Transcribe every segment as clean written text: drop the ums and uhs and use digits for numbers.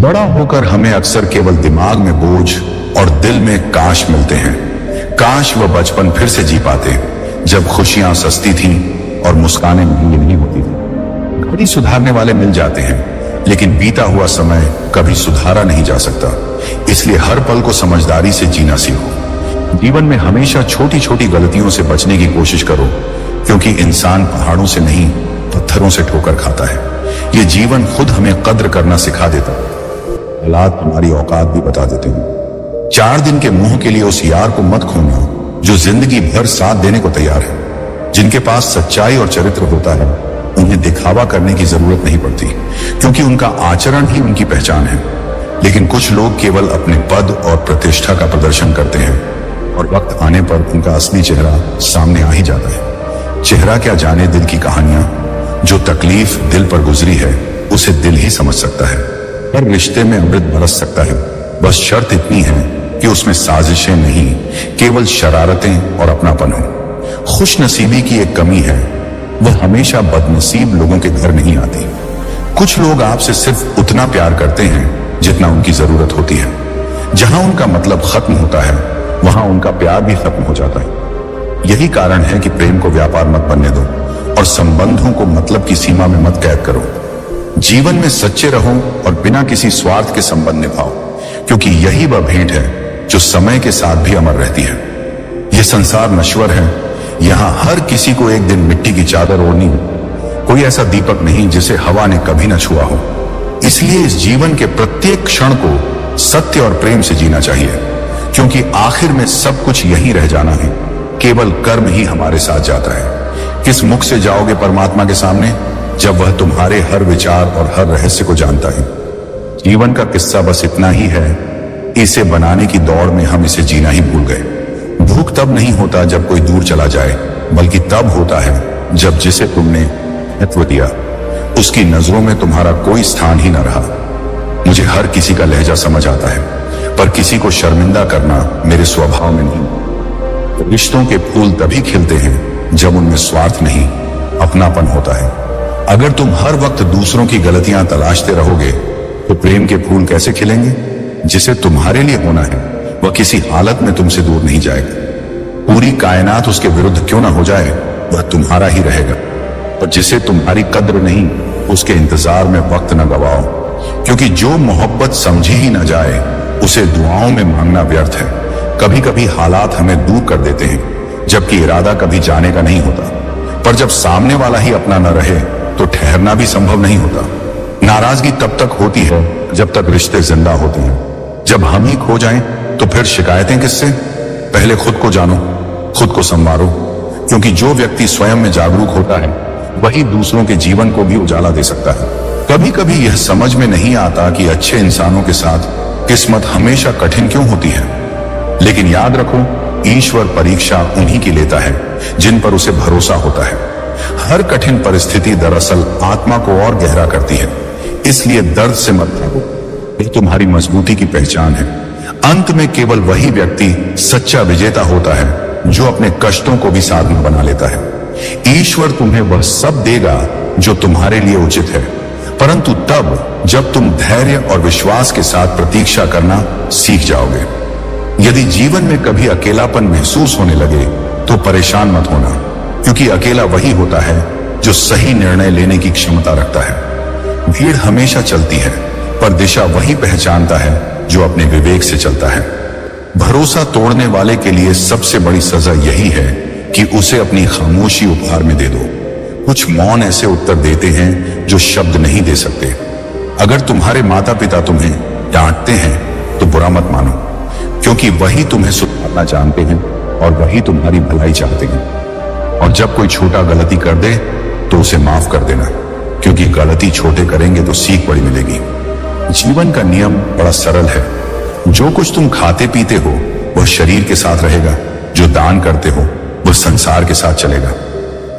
बड़ा होकर हमें अक्सर केवल दिमाग में बोझ और दिल में काश मिलते हैं। काश वह बचपन फिर से जी पाते जब खुशियां सस्ती थीं और मुस्कानें महंगी नहीं होती थी। घड़ी सुधारने वाले मिल जाते हैं, लेकिन बीता हुआ समय कभी सुधारा नहीं जा सकता। इसलिए हर पल को समझदारी से जीना सीखो। जीवन में हमेशा छोटी छोटी गलतियों से बचने की कोशिश करो, क्योंकि इंसान पहाड़ों से नहीं पत्थरों से ठोकर खाता है। ये जीवन खुद हमें कद्र करना सिखा देता है। हालात हमारी औकात भी बता देते हैं। 4 दिन के मोह के लिए उस यार को मत खोना जो जिंदगी भर साथ देने को तैयार है। जिनके पास सच्चाई और चरित्र होता है, उन्हें दिखावा करने की जरूरत नहीं पड़ती, क्योंकि उनका आचरण ही उनकी पहचान है। लेकिन कुछ लोग केवल अपने पद और प्रतिष्ठा का प्रदर्शन करते हैं, और वक्त आने पर उनका असली चेहरा सामने आ ही जाता है। चेहरा क्या जाने दिल की कहानियां, जो तकलीफ दिल पर गुजरी है उसे दिल ही समझ सकता है। हर रिश्ते में अमृत बरस सकता है, बस शर्त इतनी है कि उसमें साजिशें नहीं, केवल शरारतें और अपनापन हो। खुश नसीबी की एक कमी है, वह हमेशा बदनसीब लोगों के घर नहीं आती। कुछ लोग आपसे सिर्फ उतना प्यार करते हैं जितना उनकी जरूरत होती है। जहां उनका मतलब खत्म होता है, वहां उनका प्यार भी खत्म हो जाता है। यही कारण है कि प्रेम को व्यापार मत बनने दो और संबंधों को मतलब की सीमा में मत कैद करो। जीवन में सच्चे रहो और बिना किसी स्वार्थ के संबंध निभाओ, क्योंकि यही वह भेंट है जो समय के साथ भी अमर रहती है। यह संसार नश्वर है, यहां हर किसी को एक दिन मिट्टी की चादर ओढ़नी हो। कोई ऐसा दीपक नहीं जिसे हवा ने कभी न छुआ हो। इसलिए इस जीवन के प्रत्येक क्षण को सत्य और प्रेम से जीना चाहिए, क्योंकि आखिर में सब कुछ यहीं रह जाना है। केवल कर्म ही हमारे साथ जाता है। किस मुख से जाओगे परमात्मा के सामने, जब वह तुम्हारे हर विचार और हर रहस्य को जानता है। जीवन का किस्सा बस इतना ही है, इसे बनाने की दौड़ में हम इसे जीना ही भूल गए। भूख तब नहीं होता जब कोई दूर चला जाए, बल्कि तब होता है जब जिसे तुमने महत्व दिया उसकी नजरों में तुम्हारा कोई स्थान ही न रहा। मुझे हर किसी का लहजा समझ आता है, पर किसी को शर्मिंदा करना मेरे स्वभाव में नहीं। रिश्तों के फूल तभी खिलते हैं जब उनमें स्वार्थ नहीं, अपनापन होता है। अगर तुम हर वक्त दूसरों की गलतियां तलाशते रहोगे तो प्रेम के फूल कैसे खिलेंगे? जिसे तुम्हारे लिए होना है वह किसी हालत में तुमसे दूर नहीं जाएगा। पूरी कायनात उसके विरुद्ध क्यों ना हो जाए, वह तुम्हारा ही रहेगा। और जिसे तुम्हारी कद्र नहीं, उसके इंतजार में वक्त न गवाओ, क्योंकि जो मोहब्बत समझी ही ना जाए उसे दुआओं में मांगना व्यर्थ है। कभी कभी हालात हमें दूर कर देते हैं, जबकि इरादा कभी जाने का नहीं होता। पर जब सामने वाला ही अपना न रहे तो ठहरना भी संभव नहीं होता। नाराजगी तब तक होती है जब तक रिश्ते जिंदा होते हैं। जब हम ही खो जाएं तो फिर शिकायतें किससे? पहले खुद को जानो, खुद को संवारो, क्योंकि जो व्यक्ति स्वयं में जागरूक होता है वही दूसरों के जीवन को भी उजाला दे सकता है। कभी कभी यह समझ में नहीं आता कि अच्छे इंसानों के साथ किस्मत हमेशा कठिन क्यों होती है। लेकिन याद रखो, ईश्वर परीक्षा उन्हीं की लेता है जिन पर उसे भरोसा होता है। हर कठिन परिस्थिति दरअसल आत्मा को और गहरा करती है। इसलिए दर्द से मत भागो, ये तुम्हारी मजबूती की पहचान है। अंत में केवल वही व्यक्ति सच्चा विजेता होता है जो अपने कष्टों को भी साधन बना लेता है। ईश्वर तुम्हें वह सब देगा जो तुम्हारे लिए उचित है, परंतु तब जब तुम धैर्य और विश्वास के साथ प्रतीक्षा करना सीख जाओगे। यदि जीवन में कभी अकेलापन महसूस होने लगे तो परेशान मत होना, क्योंकि अकेला वही होता है जो सही निर्णय लेने की क्षमता रखता है। भीड़ हमेशा चलती है, पर दिशा वही पहचानता है जो अपने विवेक से चलता है। भरोसा तोड़ने वाले के लिए सबसे बड़ी सजा यही है कि उसे अपनी खामोशी उपहार में दे दो। कुछ मौन ऐसे उत्तर देते हैं जो शब्द नहीं दे सकते। अगर तुम्हारे माता पिता तुम्हें डांटते हैं तो बुरा मत मानो, क्योंकि वही तुम्हें सुधारना जानते हैं और वही तुम्हारी भलाई चाहते हैं। और जब कोई छोटा गलती कर दे तो उसे माफ कर देना, क्योंकि गलती छोटे करेंगे तो सीख बड़ी मिलेगी। जीवन का नियम बड़ा सरल है। जो कुछ तुम खाते पीते हो वह शरीर के साथ रहेगा, जो दान करते हो वह संसार के साथ चलेगा,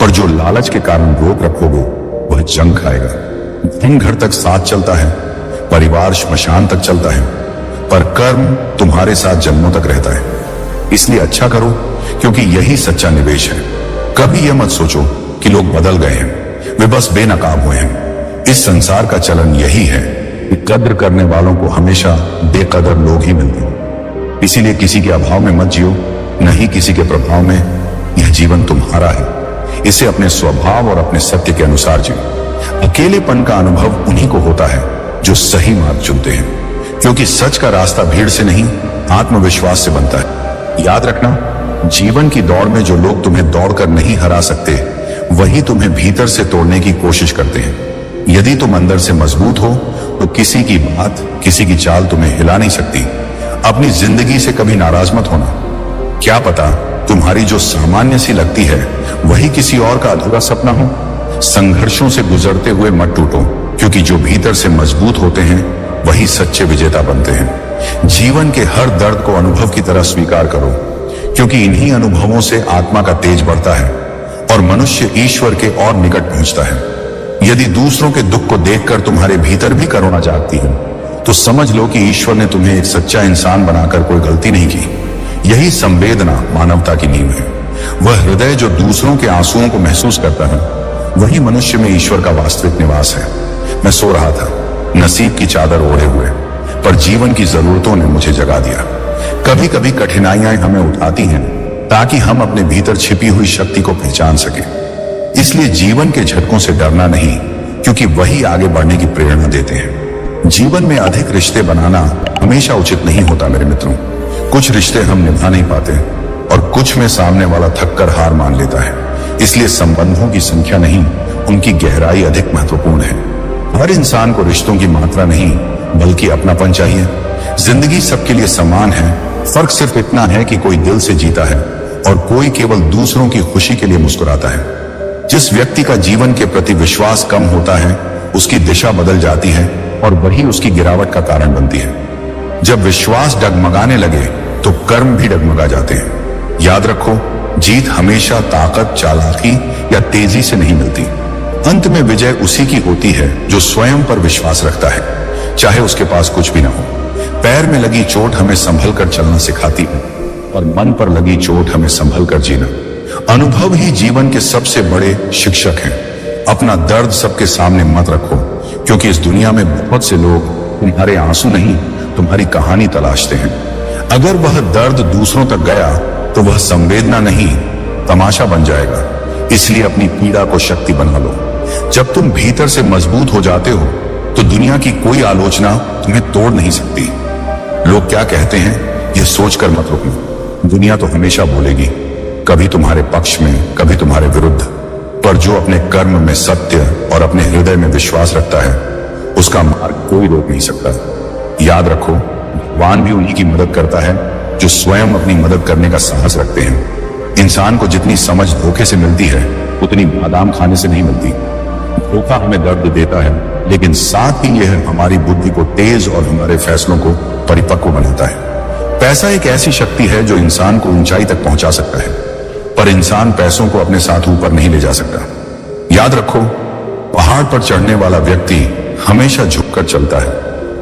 पर जो लालच के कारण रोक रखोगे वह जंग खाएगा। धन घर तक साथ चलता है, परिवार श्मशान तक चलता है, पर कर्म तुम्हारे साथ जन्मों तक रहता है। इसलिए अच्छा करो, क्योंकि यही सच्चा निवेश है। कभी यह मत सोचो कि लोग बदल गए हैं, वे बस बेनकाब हुए हैं। इस संसार का चलन यही है कि कद्र करने वालों को हमेशा बेकदर लोग ही मिलते हैं। इसीलिए किसी के अभाव में मत जियो, न ही किसी के प्रभाव में। यह जीवन तुम्हारा है, इसे अपने स्वभाव और अपने सत्य के अनुसार जियो। अकेलेपन का अनुभव उन्हीं को होता है जो सही मार्ग चुनते हैं, क्योंकि सच का रास्ता भीड़ से नहीं, आत्मविश्वास से बनता है। याद रखना, जीवन की दौड़ में जो लोग तुम्हें दौड़कर नहीं हरा सकते, वही तुम्हें भीतर से तोड़ने की कोशिश करते हैं। यदि तुम अंदर से मजबूत हो तो किसी की बात, किसी की चाल तुम्हें हिला नहीं सकती। अपनी जिंदगी से कभी नाराज मत होना। क्या पता तुम्हारी जो सामान्य सी लगती है वही किसी और का अधूरा सपना हो। संघर्षों से गुजरते हुए मत टूटो, क्योंकि जो भीतर से मजबूत होते हैं वही सच्चे विजेता बनते हैं। जीवन के हर दर्द को अनुभव की तरह स्वीकार करो, क्योंकि इन्हीं अनुभवों से आत्मा का तेज बढ़ता है और मनुष्य ईश्वर के और निकट पहुंचता है। यदि दूसरों के दुख को देखकर तुम्हारे भीतर भी करुणा जागती है, तो समझ लो कि ईश्वर ने तुम्हें एक सच्चा इंसान बनाकर कोई गलती नहीं की। यही संवेदना मानवता की नींव है। वह हृदय जो दूसरों के आंसुओं को महसूस करता है, वही मनुष्य में ईश्वर का वास्तविक निवास है। मैं सो रहा था, नसीब की चादर ओढ़े हुए, पर जीवन की जरूरतों ने मुझे जगा दिया। कभी कभी कठिनाइयां हमें उठाती हैं ताकि हम अपने भीतर छिपी हुई शक्ति को पहचान सके। इसलिए जीवन के झटकों से डरना नहीं, क्योंकि वही आगे बढ़ने की प्रेरणा देते हैं। जीवन में अधिक रिश्ते बनाना हमेशा उचित नहीं होता मेरे मित्रों। कुछ रिश्ते हम निभा नहीं पाते और कुछ में सामने वाला थककर हार मान लेता है। इसलिए संबंधों की संख्या नहीं, उनकी गहराई अधिक महत्वपूर्ण है। हर इंसान को रिश्तों की मात्रा नहीं, बल्कि अपनापन चाहिए। जिंदगी सबके लिए समान है, फर्क सिर्फ इतना है कि कोई दिल से जीता है और कोई केवल दूसरों की खुशी के लिए मुस्कुराता है। जिस व्यक्ति का जीवन के प्रति विश्वास कम होता है, उसकी दिशा बदल जाती है और वही उसकी गिरावट का कारण बनती है। जब विश्वास डगमगाने लगे तो कर्म भी डगमगा जाते हैं। याद रखो, जीत हमेशा ताकत, चालाकी या तेजी से नहीं मिलती। अंत में विजय उसी की होती है जो स्वयं पर विश्वास रखता है, चाहे उसके पास कुछ भी ना हो। पैर में लगी चोट हमें संभल कर चलना सिखाती है और मन पर लगी चोट हमें संभल कर जीना। अनुभव ही जीवन के सबसे बड़े शिक्षक हैं। अपना दर्द सबके सामने मत रखो, क्योंकि इस दुनिया में बहुत से लोग तुम्हारे आंसू नहीं, तुम्हारी कहानी तलाशते हैं। अगर वह दर्द दूसरों तक गया तो वह संवेदना नहीं, तमाशा बन जाएगा। इसलिए अपनी पीड़ा को शक्ति बना लो। जब तुम भीतर से मजबूत हो जाते हो तो दुनिया की कोई आलोचना तुम्हें तोड़ नहीं सकती। लोग क्या कहते हैं यह सोचकर मत रुकना। दुनिया तो हमेशा बोलेगी, कभी तुम्हारे पक्ष में, कभी तुम्हारे विरुद्ध। पर जो अपने कर्म में सत्य और अपने हृदय में विश्वास रखता है, उसका मार्ग कोई रोक नहीं सकता। याद रखो, भगवान भी उन्हीं की मदद करता है जो स्वयं अपनी मदद करने का साहस रखते हैं। इंसान को जितनी समझ धोखे से मिलती है, उतनी बादाम खाने से नहीं मिलती। धोखा हमें दर्द देता है, लेकिन साथ ही यह हमारी बुद्धि को तेज और हमारे फैसलों को परिपक्व बनाता है। पैसा एक ऐसी शक्ति है जो इंसान को ऊंचाई तक पहुंचा सकता है, पर इंसान पैसों को अपने साथ ऊपर नहीं ले जा सकता। याद रखो, पहाड़ पर चढ़ने वाला व्यक्ति हमेशा झुककर चलता है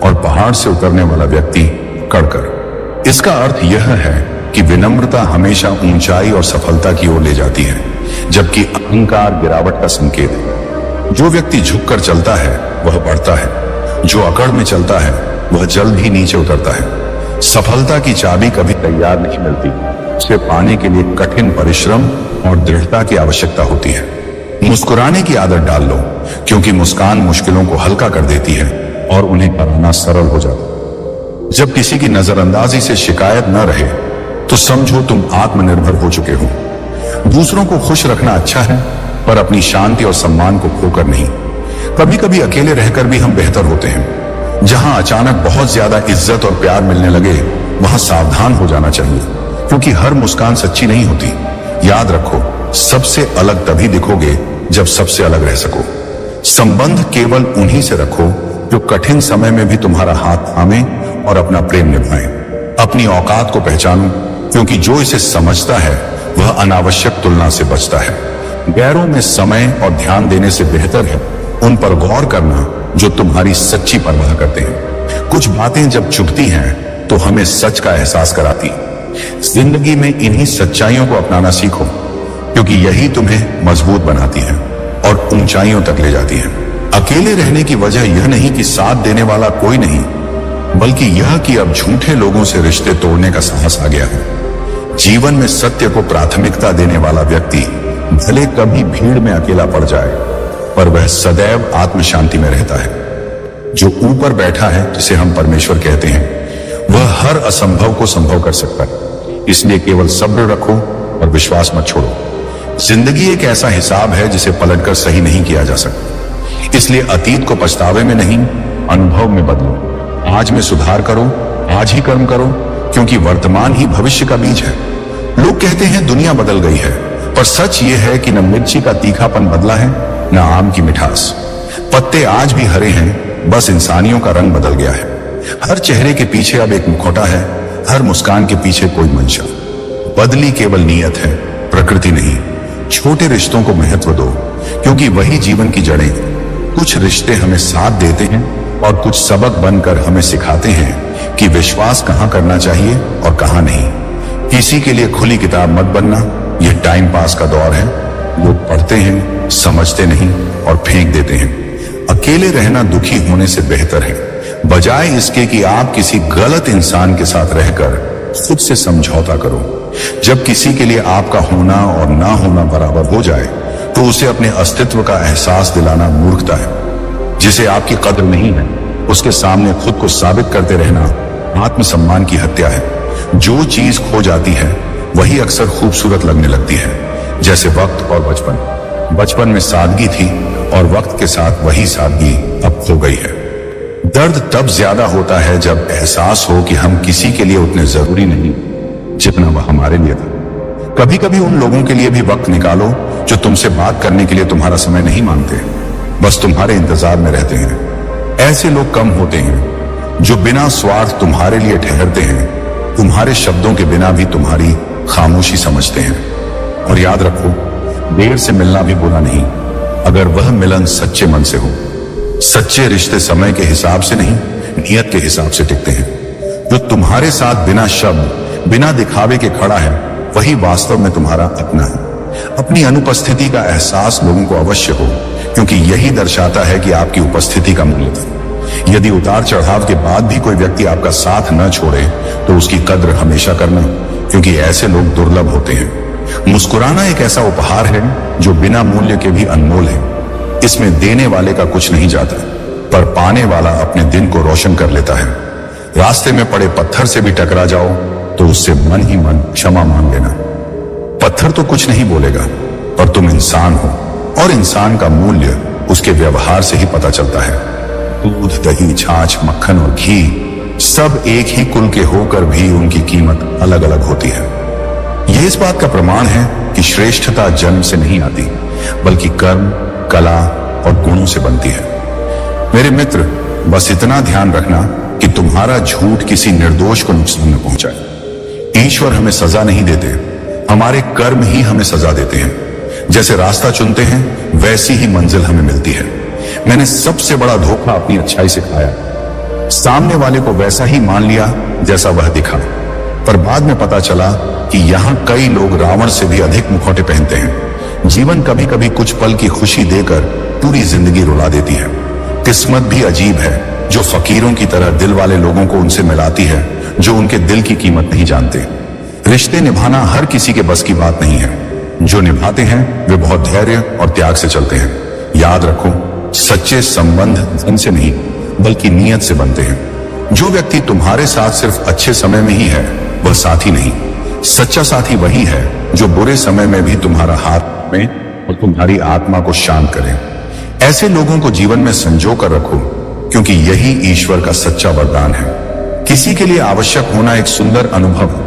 और पहाड़ से उतरने वाला व्यक्ति कड़कर। इसका अर्थ यह है कि विनम्रता हमेशा ऊंचाई और सफलता की ओर ले जाती है, जबकि अहंकार गिरावट का संकेत है। जो व्यक्ति झुककर चलता है वह बढ़ता है, जो अकड़ में चलता है वह जल्द ही नीचे उतरता है। सफलता की चाबी कभी तैयार नहीं मिलती, उसे पाने के लिए कठिन परिश्रम और दृढ़ता की आवश्यकता होती है। मुस्कुराने की आदत डाल लो, क्योंकि मुस्कान मुश्किलों को हल्का कर देती है और उन्हें हराना सरल हो जाता है। जब किसी की नजरअंदाजी से शिकायत न रहे तो समझो तुम आत्मनिर्भर हो चुके हो। दूसरों को खुश रखना अच्छा है, पर अपनी शांति और सम्मान को खोकर नहीं। कभी कभी अकेले रहकर भी हम बेहतर होते हैं। जहां अचानक बहुत ज्यादा इज्जत और प्यार मिलने लगे, वहां सावधान हो जाना चाहिए, क्योंकि हर मुस्कान सच्ची नहीं होती। याद रखो, सबसे अलग तभी दिखोगे जब सबसे अलग रह सको। संबंध केवल उन्हीं से रखो जो कठिन समय में भी तुम्हारा हाथ थामे और अपना प्रेम निभाएं। अपनी औकात को पहचानो, क्योंकि जो इसे समझता है वह अनावश्यक तुलना से बचता है। गैरों में समय और ध्यान देने से बेहतर है उन पर गौर करना जो तुम्हारी सच्ची परवाह करते हैं। कुछ बातें जब चुभती हैं तो हमें सच का एहसास कराती। जिंदगी में इन्हीं सच्चाइयों को अपनाना सीखो, क्योंकि यही तुम्हें मजबूत बनाती है और ऊंचाइयों तक ले जाती है। अकेले रहने की वजह यह नहीं कि साथ देने वाला कोई नहीं, बल्कि यह कि अब झूठे लोगों से रिश्ते तोड़ने का साहस आ गया है। जीवन में सत्य को प्राथमिकता देने वाला व्यक्ति भले कभी भीड़ में अकेला पड़ जाए, पर वह सदैव आत्म शांति में रहता है। जो ऊपर बैठा है, जिसे हम परमेश्वर कहते हैं, वह हर असंभव को संभव कर सकता है। इसलिए केवल सब्र रखो और विश्वास मत छोड़ो। जिंदगी एक ऐसा हिसाब है जिसे पलटकर सही नहीं किया जा सकता। इसलिए अतीत को पछतावे में नहीं, अनुभव में बदलो। आज में सुधार करो, आज ही कर्म करो, क्योंकि वर्तमान ही भविष्य का बीज है। लोग कहते हैं दुनिया बदल गई है, पर सच ये है कि न मिर्ची का तीखापन बदला है, न आम की मिठास। पत्ते आज भी हरे हैं, बस इंसानियों का रंग बदल गया है। हर चेहरे के पीछे अब एक मुखौटा है, हर मुस्कान के पीछे कोई मंशा। बदली केवल नीयत है, प्रकृति नहीं। छोटे रिश्तों को महत्व दो, क्योंकि वही जीवन की जड़ें हैं। कुछ रिश्ते हमें साथ देते हैं और कुछ सबक बनकर हमें सिखाते हैं कि विश्वास कहां करना चाहिए और कहां नहीं। किसी के लिए खुली किताब मत बनना, यह टाइम पास का दौर है। लोग पढ़ते हैं, समझते नहीं और फेंक देते हैं। अकेले रहना दुखी होने से बेहतर है, बजाय इसके कि आप किसी गलत इंसान के साथ रहकर खुद से समझौता करो। जब किसी के लिए आपका होना और ना होना बराबर हो जाए, तो उसे अपने अस्तित्व का एहसास दिलाना मूर्खता है। जिसे आपकी कद्र नहीं है, उसके सामने खुद को साबित करते रहना आत्मसम्मान की हत्या है। जो चीज खो जाती है वही अक्सर खूबसूरत लगने लगती है, जैसे वक्त और बचपन। बचपन में सादगी थी और वक्त के साथ वही सादगी अब खो गई है। दर्द तब ज्यादा होता है जब एहसास हो कि हम किसी के लिए उतने जरूरी नहीं जितना वह हमारे लिए था। कभी कभी उन लोगों के लिए भी वक्त निकालो जो तुमसे बात करने के लिए तुम्हारा समय नहीं मांगते, बस तुम्हारे इंतजार में रहते हैं। ऐसे लोग कम होते हैं जो बिना स्वार्थ तुम्हारे लिए ठहरते हैं, तुम्हारे शब्दों के बिना भी तुम्हारी खामोशी समझते हैं। और याद रखो, देर से मिलना भी बुरा नहीं, अगर वह मिलन सच्चे मन से हो। सच्चे रिश्ते समय के हिसाब से नहीं, नियत के हिसाब से टिकते हैं। जो तुम्हारे साथ बिना शब्द, बिना दिखावे के खड़ा है, वही वास्तव में तुम्हारा अपना है। अपनी अनुपस्थिति का एहसास लोगों को अवश्य हो, क्योंकि यही दर्शाता है कि आपकी उपस्थिति का मूल्य था। यदि उतार चढ़ाव के बाद भी कोई व्यक्ति आपका साथ न छोड़े, तो उसकी कद्र हमेशा करना, क्योंकि ऐसे लोग दुर्लभ होते हैं। मुस्कुराना एक ऐसा उपहार है जो बिना मूल्य के भी अनमोल है। इसमें देने वाले का कुछ नहीं जाता, पर पाने वाला अपने दिन को रोशन कर लेता है। रास्ते में पड़े पत्थर से भी टकरा जाओ तो उससे मन ही मन क्षमा मांग लेना। पत्थर तो कुछ नहीं बोलेगा, पर तुम इंसान हो, और इंसान का मूल्य उसके व्यवहार से ही पता चलता है। दूध, दही, छाछ, मक्खन और घी सब एक ही कुल के होकर भी उनकी कीमत अलग अलग होती है। यह इस बात का प्रमाण है कि श्रेष्ठता जन्म से नहीं आती, बल्कि कर्म, कला और गुणों से बनती है। मेरे मित्र, बस इतना ध्यान रखना कि तुम्हारा झूठ किसी निर्दोष को नुकसान न पहुंचाए। ईश्वर हमें सजा नहीं देते, हमारे कर्म ही हमें सजा देते हैं। जैसे रास्ता चुनते हैं, वैसी ही मंजिल हमें मिलती है। मैंने सबसे बड़ा धोखा अपनी अच्छाई से खाया। सामने वाले को वैसा ही मान लिया जैसा वह दिखा, पर बाद में पता चला कि यहाँ कई लोग रावण से भी अधिक मुखौटे पहनते हैं। जीवन कभी कभी कुछ पल की खुशी देकर पूरी जिंदगी रुला देती है। किस्मत भी अजीब है, जो फकीरों की तरह दिल वाले लोगों को उनसे मिलाती है जो उनके दिल की कीमत नहीं जानते। रिश्ते निभाना हर किसी के बस की बात नहीं है। जो निभाते हैं वे बहुत धैर्य और त्याग से चलते हैं। याद रखो, सच्चे संबंध धन से नहीं, बल्कि नियत से बनते हैं। जो व्यक्ति तुम्हारे साथ सिर्फ अच्छे समय में ही है, वह साथी नहीं। सच्चा साथी वही है जो बुरे समय में भी तुम्हारा हाथ में और तुम्हारी आत्मा को शांत करे। ऐसे लोगों को जीवन में संजो कर रखो, क्योंकि यही ईश्वर का सच्चा वरदान है। किसी के लिए आवश्यक होना एक सुंदर अनुभव है,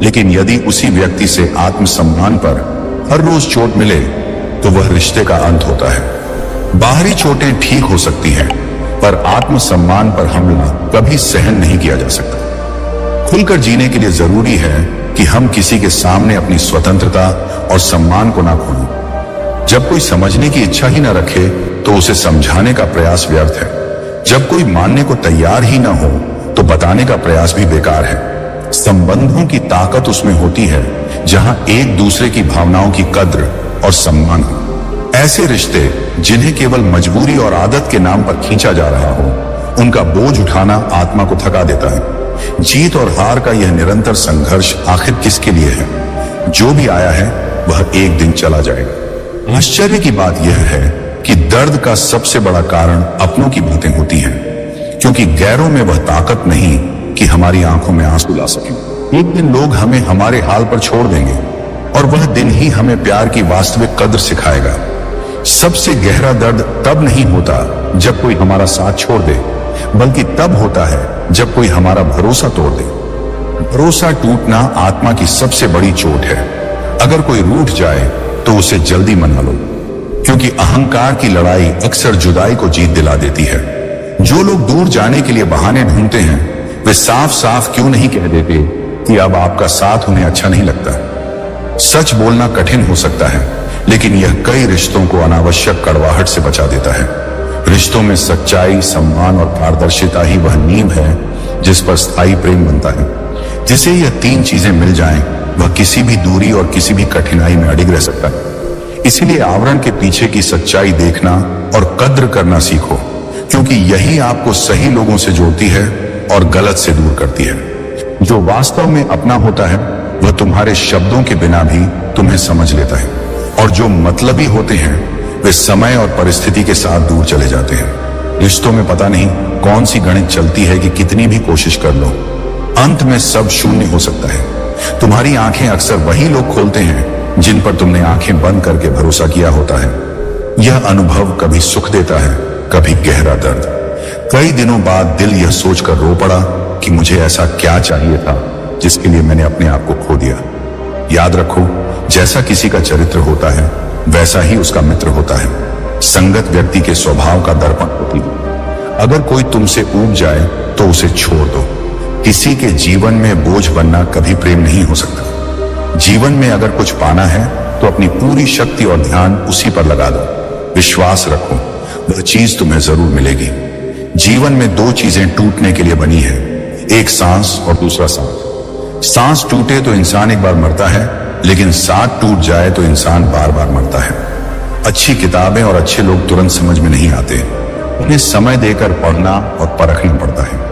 लेकिन यदि उसी व्यक्ति से आत्मसम्मान पर हर रोज चोट मिले, तो वह रिश्ते का अंत होता है। बाहरी चोटें ठीक हो सकती हैं, पर आत्मसम्मान पर हमला कभी सहन नहीं किया जा सकता। खुलकर जीने के लिए जरूरी है कि हम किसी के सामने अपनी स्वतंत्रता और सम्मान को ना खोलें। जब कोई समझने की इच्छा ही ना रखे, तो उसे समझाने का प्रयास व्यर्थ है। जब कोई मानने को तैयार ही ना हो, तो बताने का प्रयास भी बेकार है। संबंधों की ताकत उसमें होती है जहां एक दूसरे की भावनाओं की कद्र और सम्मान हो। ऐसे रिश्ते जिन्हें केवल मजबूरी और आदत के नाम पर खींचा जा रहा हो, उनका बोझ उठाना आत्मा को थका देता है। जीत और हार का यह निरंतर संघर्ष आखिर किसके लिए है? जो भी आया है वह एक दिन चला जाएगा। आश्चर्य की बात यह है कि दर्द का सबसे बड़ा कारण अपनों की बातें होती हैं, क्योंकि गैरों में वह ताकत नहीं कि हमारी आंखों में आंसू ला सकें। एक दिन लोग हमें हमारे हाल पर छोड़ देंगे और वह दिन ही हमें प्यार की वास्तविक कद्र सिखाएगा। सबसे गहरा दर्द तब नहीं होता जब कोई हमारा साथ छोड़ दे, बल्कि तब होता है जब कोई हमारा भरोसा तोड़ दे। भरोसा टूटना आत्मा की सबसे बड़ी चोट है। अगर कोई रूठ जाए तो उसे जल्दी मना लो, क्योंकि अहंकार की लड़ाई अक्सर जुदाई को जीत दिला देती है। जो लोग दूर जाने के लिए बहाने ढूंढते हैं, वे साफ साफ क्यों नहीं कह देते कि अब आपका साथ उन्हें अच्छा नहीं लगता। सच बोलना कठिन हो सकता है, लेकिन यह कई रिश्तों को अनावश्यक कड़वाहट से बचा देता है। रिश्तों में सच्चाई, सम्मान और पारदर्शिता ही वह नींव है जिस पर स्थायी प्रेम बनता है। जिसे यह तीन चीजें मिल जाएं, वह किसी भी दूरी और किसी भी कठिनाई में अडिग रह सकता है। इसीलिए आवरण के पीछे की सच्चाई देखना और कद्र करना सीखो, क्योंकि यही आपको सही लोगों से जोड़ती है और गलत से दूर करती है। जो वास्तव में अपना होता है वह तुम्हारे शब्दों के बिना भी तुम्हें समझ लेता है, और जो मतलबी होते हैं वे समय और परिस्थिति के साथ दूर चले जाते हैं। रिश्तों में पता नहीं कौन सी गणित चलती है कि कितनी भी कोशिश कर लो, अंत में सब शून्य हो सकता है। तुम्हारी आंखें अक्सर वही लोग खोलते हैं जिन पर तुमने आंखें बंद करके भरोसा किया होता है। यह अनुभव कभी सुख देता है, कभी गहरा दर्द। कई दिनों बाद दिल यह सोचकर रो पड़ा कि मुझे ऐसा क्या चाहिए था जिसके लिए मैंने अपने आप को खो दिया। याद रखो, जैसा किसी का चरित्र होता है वैसा ही उसका मित्र होता है। संगत व्यक्ति के स्वभाव का दर्पण होती है। अगर कोई तुमसे ऊब जाए तो उसे छोड़ दो। किसी के जीवन में बोझ बनना कभी प्रेम नहीं हो सकता। जीवन में अगर कुछ पाना है तो अपनी पूरी शक्ति और ध्यान उसी पर लगा दो। विश्वास रखो, वह चीज तुम्हें जरूर मिलेगी। जीवन में दो चीजें टूटने के लिए बनी है, एक सांस और दूसरा साथ। सांस टूटे तो इंसान एक बार मरता है, लेकिन साथ टूट जाए तो इंसान बार बार मरता है। अच्छी किताबें और अच्छे लोग तुरंत समझ में नहीं आते, उन्हें समय देकर पढ़ना और परखना पड़ता है।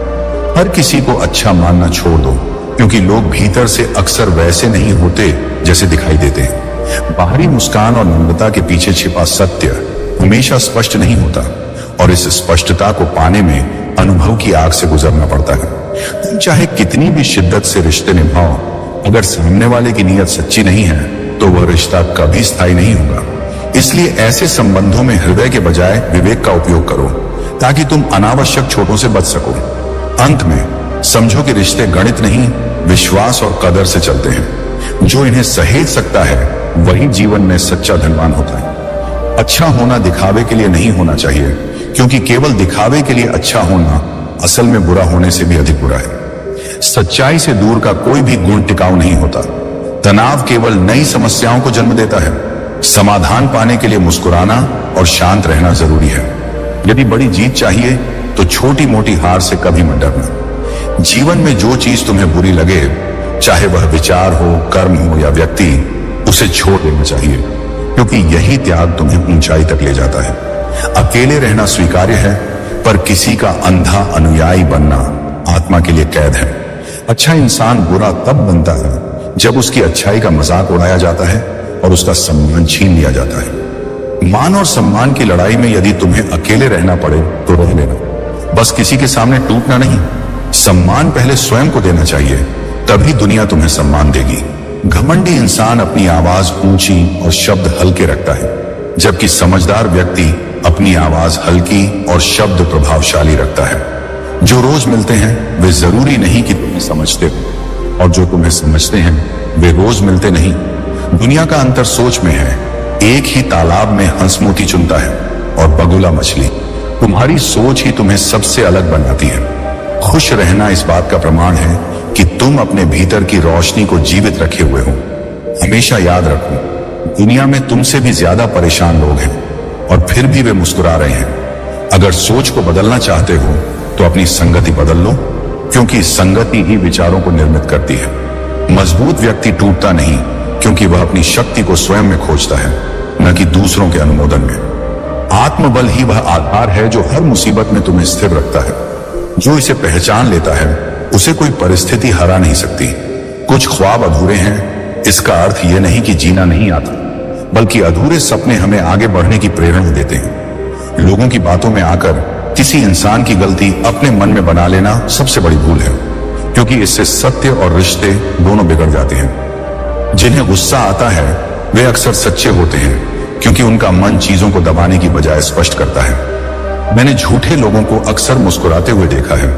हर किसी को अच्छा मानना छोड़ दो, क्योंकि लोग भीतर से अक्सर वैसे नहीं होते जैसे दिखाई देते हैं। बाहरी मुस्कान और नम्रता के पीछे छिपा सत्य हमेशा स्पष्ट नहीं होता, और इस स्पष्टता को पाने में अनुभव की आग से गुजरना पड़ता है। तुम चाहे कितनी भी शिद्दत से रिश्ते निभाओ, अगर सामने वाले की नीयत सच्ची नहीं है तो वह रिश्ता कभी स्थायी नहीं होगा। इसलिए ऐसे संबंधों में हृदय के बजाय विवेक का उपयोग करो, ताकि तुम अनावश्यक चोटों से बच सको। अंत में समझो कि रिश्ते गणित नहीं, विश्वास और कदर से चलते हैं। जो इन्हें सहेज सकता है वही जीवन में सच्चा धनवान होता है। अच्छा होना दिखावे के लिए नहीं होना चाहिए, क्योंकि केवल दिखावे के लिए अच्छा होना असल में बुरा होने से भी अधिक बुरा है। सच्चाई से दूर का कोई भी गुण टिकाऊ नहीं होता। तनाव केवल नई समस्याओं को जन्म देता है। समाधान पाने के लिए मुस्कुराना और शांत रहना जरूरी है। यदि बड़ी जीत चाहिए तो छोटी मोटी हार से कभी मत डरना। जीवन में जो चीज तुम्हें बुरी लगे, चाहे वह विचार हो, कर्म हो या व्यक्ति, उसे छोड़ देना चाहिए, क्योंकि यही त्याग तुम्हें ऊंचाई तक ले जाता है। अकेले रहना स्वीकार्य है, पर किसी का अंधा अनुयायी बनना आत्मा के लिए कैद है। अच्छा इंसान बुरा तब बनता है जब उसकी अच्छाई का मजाक उड़ाया जाता है और उसका सम्मान छीन लिया जाता है। मान और सम्मान की लड़ाई में यदि तुम्हें अकेले रहना पड़े तो रह लेना, बस किसी के सामने टूटना नहीं। सम्मान पहले स्वयं को देना चाहिए, तभी दुनिया तुम्हें सम्मान देगी। घमंडी इंसान अपनी आवाज ऊंची और शब्द हल्के रखता है, जबकि समझदार व्यक्ति अपनी आवाज हल्की और शब्द प्रभावशाली रखता है। जो रोज मिलते हैं वे जरूरी नहीं कि तुम्हें समझते हो, और जो तुम्हें समझते हैं वे रोज मिलते नहीं। दुनिया का अंतर सोच में है। एक ही तालाब में हंस मोती चुनता है और बगुला मछली। तुम्हारी सोच ही तुम्हें सबसे अलग बनाती है। खुश रहना इस बात का प्रमाण है कि तुम अपने भीतर की रोशनी को जीवित रखे हुए हो। हमेशा याद रखो, दुनिया में तुमसे भी ज्यादा परेशान लोग हैं और फिर भी वे मुस्कुरा रहे हैं। अगर सोच को बदलना चाहते हो तो अपनी संगति बदल लो, क्योंकि संगति ही विचारों को निर्मित करती है। मजबूत व्यक्ति टूटता नहीं, क्योंकि वह अपनी शक्ति को स्वयं में खोजता है। न कि दूसरों के अनुमोदन में। आत्मबल ही वह आधार है जो हर मुसीबत में तुम्हें स्थिर रखता है। जो इसे पहचान लेता है उसे कोई परिस्थिति हरा नहीं सकती। कुछ ख्वाब अधूरे हैं, इसका अर्थ यह नहीं कि जीना नहीं आता, बल्कि अधूरे सपने हमें आगे बढ़ने की प्रेरणा देते हैं। लोगों की बातों में आकर किसी इंसान की गलती अपने मन में बना लेना सबसे बड़ी भूल है, क्योंकि इससे सत्य और रिश्ते दोनों बिगड़ जाते हैं। जिन्हें गुस्सा आता है वे अक्सर सच्चे होते हैं, क्योंकि उनका मन चीजों को दबाने की बजाय स्पष्ट करता है। मैंने झूठे लोगों को अक्सर मुस्कुराते हुए देखा है,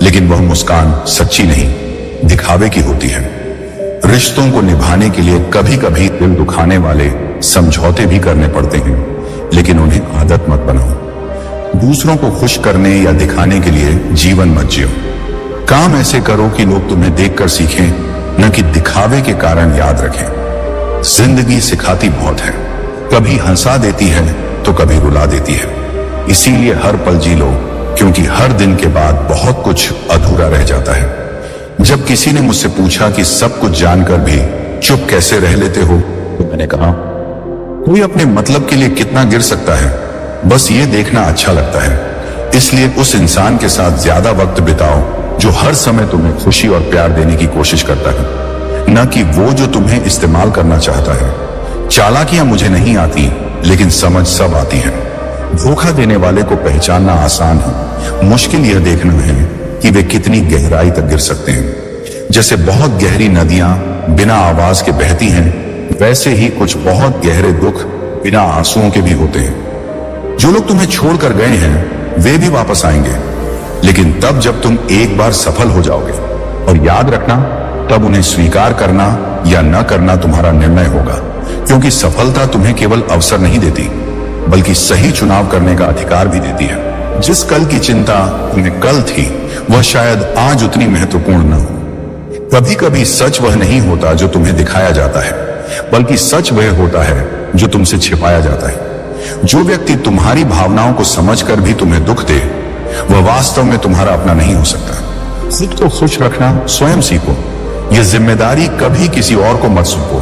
लेकिन वह मुस्कान सच्ची नहीं, दिखावे की होती है। रिश्तों को निभाने के लिए कभी कभी दिल दुखाने वाले समझौते भी करने पड़ते हैं, लेकिन उन्हें आदत मत बनाओ। दूसरों को खुश करने या दिखाने के लिए जीवन मत जियो। काम ऐसे करो कि लोग तुम्हें देखकर सीखें, न कि दिखावे के कारण याद रखें। जिंदगी सिखाती बहुत है, कभी हंसा देती है तो कभी रुला देती है। इसीलिए हर पल जी लो, क्योंकि हर दिन के बाद बहुत कुछ अधूरा रह जाता है। जब किसी ने मुझसे पूछा कि सब कुछ जानकर भी चुप कैसे रह लेते हो, तो मैंने कहा, कोई अपने मतलब के लिए कितना गिर सकता है, बस ये देखना अच्छा लगता है। इसलिए उस इंसान के साथ ज्यादा वक्त बिताओ जो हर समय तुम्हें खुशी और प्यार देने की कोशिश करता है, न कि वो जो तुम्हें इस्तेमाल करना चाहता है। चालाकियां मुझे नहीं आती, लेकिन समझ सब आती है। धोखा देने वाले को पहचानना आसान है, मुश्किल यह देखना है कि वे कितनी गहराई तक गिर सकते हैं। जैसे बहुत गहरी नदियां बिना आवाज के बहती हैं, वैसे ही कुछ बहुत गहरे दुख बिना आंसुओं के भी होते हैं। जो लोग तुम्हें छोड़कर गए हैं वे भी वापस आएंगे, लेकिन तब जब तुम एक बार सफल हो जाओगे। और याद रखना, तब उन्हें स्वीकार करना या न करना तुम्हारा निर्णय होगा, क्योंकि सफलता तुम्हें केवल अवसर नहीं देती, बल्कि सही चुनाव करने का अधिकार भी देती है। जिस कल की चिंता तुम्हें कल थी, वह शायद आज उतनी महत्वपूर्ण न हो। कभी कभी सच वह नहीं होता जो तुम्हें दिखाया जाता है, बल्कि सच वह होता है जो तुमसे छिपाया जाता है। जो व्यक्ति तुम्हारी भावनाओं को समझकर भी तुम्हें दुख दे, वह वास्तव में तुम्हारा अपना नहीं हो सकता। खुद को खुश रखना स्वयं सीखो। यह जिम्मेदारी कभी किसी और को मत सौंपो,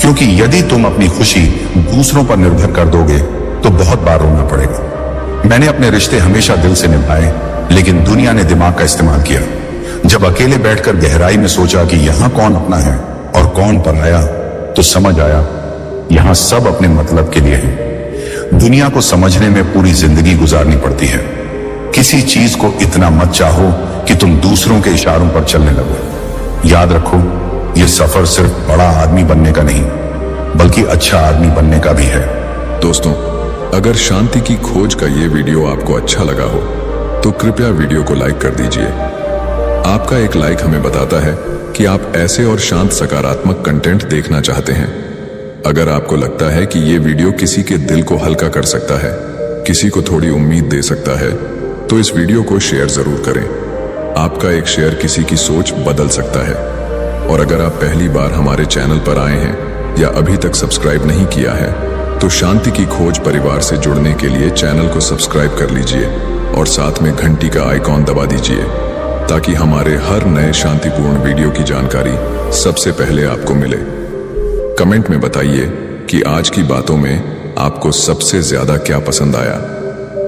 क्योंकि यदि तुम अपनी खुशी दूसरों पर निर्भर कर दोगे तो बहुत बार रोना पड़ेगा। मैंने अपने रिश्ते हमेशा दिल से निभाए, लेकिन दुनिया ने दिमाग का इस्तेमाल किया। जब अकेले बैठकर गहराई में सोचा कि यहां कौन अपना है और कौन पराया, तो समझ आया यहां सब अपने मतलब के लिए हैं। दुनिया को समझने में पूरी जिंदगी गुजारनी पड़ती है। किसी चीज को इतना मत चाहो कि तुम दूसरों के इशारों पर चलने लगो। याद रखो, यह सफर सिर्फ बड़ा आदमी बनने का नहीं, बल्कि अच्छा आदमी बनने का भी है। दोस्तों, अगर शांति की खोज का ये वीडियो आपको अच्छा लगा हो तो कृपया वीडियो को लाइक कर दीजिए। आपका एक लाइक हमें बताता है कि आप ऐसे और शांत सकारात्मक कंटेंट देखना चाहते हैं। अगर आपको लगता है कि ये वीडियो किसी के दिल को हल्का कर सकता है, किसी को थोड़ी उम्मीद दे सकता है, तो इस वीडियो को शेयर जरूर करें। आपका एक शेयर किसी की सोच बदल सकता है। और अगर आप पहली बार हमारे चैनल पर आए हैं या अभी तक सब्सक्राइब नहीं किया है, तो शांति की खोज परिवार से जुड़ने के लिए चैनल को सब्सक्राइब कर लीजिए और साथ में घंटी का आइकॉन दबा दीजिए, ताकि हमारे हर नए शांतिपूर्ण वीडियो की जानकारी सबसे पहले आपको मिले। कमेंट में बताइए कि आज की बातों में आपको सबसे ज्यादा क्या पसंद आया।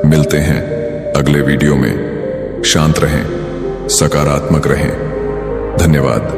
मिलते हैं अगले वीडियो में। शांत रहें, सकारात्मक रहें। धन्यवाद।